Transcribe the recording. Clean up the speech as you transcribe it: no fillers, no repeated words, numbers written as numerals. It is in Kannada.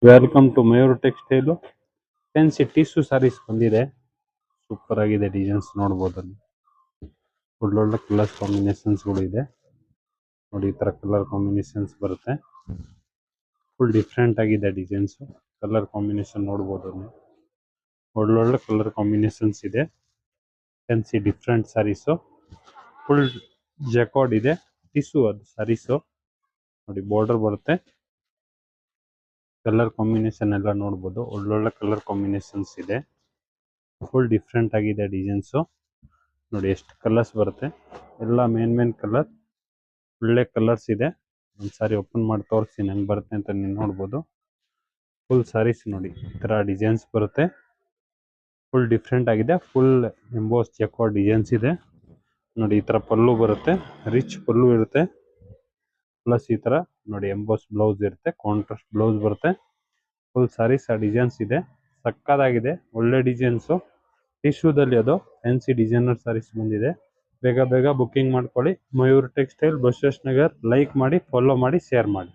Welcome to Mayur textile. Fancy tissue sarees ಬಂದಿದೆ. ಸೂಪರ್ ಆಗಿದೆ, ಡಿಸೈನ್ಸ್ ನೋಡ್ಬೋದು ಅಲ್ಲಿ. ಒಳ್ಳೊಳ್ಳೆ ಕಲರ್ ಕಾಂಬಿನೇಷನ್ಸ್ಗಳು ಇದೆ ನೋಡಿ. ಈ ತರ ಕಲರ್ ಕಾಂಬಿನೇಷನ್ಸ್ ಬರುತ್ತೆ. ಫುಲ್ ಡಿಫ್ರೆಂಟ್ ಆಗಿದೆ ಡಿಸೈನ್ಸ್. ಕಲರ್ ಕಾಂಬಿನೇಷನ್ ನೋಡ್ಬೋದು ಅಲ್ಲಿ. ಒಳ್ಳೊಳ್ಳೆ ಕಲರ್ ಕಾಂಬಿನೇಷನ್ಸ್ ಇದೆ. ಫ್ಯಾನ್ಸಿ ಡಿಫ್ರೆಂಟ್ ಸಾರೀಸು. ಫುಲ್ ಜೆಕಾರ್ಡ್ ಇದೆ. ಟಿಶ್ಯೂ ಅದು ಸಾರೀಸು ನೋಡಿ. ಬಾರ್ಡರ್ ಬರುತ್ತೆ. ಕಲರ್ ಕಾಂಬಿನೇಷನ್ ಎಲ್ಲ ನೋಡ್ಬೋದು. ಒಳ್ಳೊಳ್ಳೆ ಕಲರ್ ಕಾಂಬಿನೇಷನ್ಸ್ ಇದೆ. ಫುಲ್ ಡಿಫ್ರೆಂಟ್ ಆಗಿದೆ ಡಿಸೈನ್ಸು ನೋಡಿ. ಎಷ್ಟು ಕಲರ್ಸ್ ಬರುತ್ತೆ, ಎಲ್ಲ ಮೇನ್ ಕಲರ್. ಒಳ್ಳೆ ಕಲರ್ಸ್ ಇದೆ. ಒಂದು ಸಾರಿ ಓಪನ್ ಮಾಡಿ ತೋರಿಸ್ತೀನಿ ಹೆಂಗೆ ಬರುತ್ತೆ ಅಂತ ನೀವು ನೋಡ್ಬೋದು. ಫುಲ್ ಸಾರೀಸ್ ನೋಡಿ, ಈ ಥರ ಡಿಸೈನ್ಸ್ ಬರುತ್ತೆ. ಫುಲ್ ಡಿಫ್ರೆಂಟ್ ಆಗಿದೆ. ಫುಲ್ ಎಂಬೋಸ್ ಚೆಕ್ಕೋ ಡಿಸೈನ್ಸ್ ಇದೆ ನೋಡಿ. ಈ ಥರ ಪಲ್ಲು ಬರುತ್ತೆ, ರಿಚ್ ಪಲ್ಲು ಇರುತ್ತೆ. ಪ್ಲಸ್ ಈ ಥರ ನೋಡಿ ಎಂಬೋಸ್ ಬ್ಲೌಸ್ ಇರುತ್ತೆ, ಕಾಂಟ್ರಾಸ್ಟ್ ಬ್ಲೌಸ್ ಬರುತ್ತೆ. ಫುಲ್ ಸಾರೀಸ್ ಆ ಡಿಸೈನ್ಸ್ ಇದೆ. ಸಕ್ಕದಾಗಿದೆ, ಒಳ್ಳೆ ಡಿಸೈನ್ಸು. ಟಿಶ್ಯೂದಲ್ಲಿ ಅದು ಫ್ಯಾನ್ಸಿ ಡಿಸೈನರ್ ಸಾರೀಸ್ ಬಂದಿದೆ. ಬೇಗ ಬುಕ್ಕಿಂಗ್ ಮಾಡ್ಕೊಳ್ಳಿ. ಮಯೂರ್ ಟೆಕ್ಸ್ಟೈಲ್, ಬಸವೇಶ್ವರ ನಗರ್. ಲೈಕ್ ಮಾಡಿ, ಫಾಲೋ ಮಾಡಿ, ಶೇರ್ ಮಾಡಿ.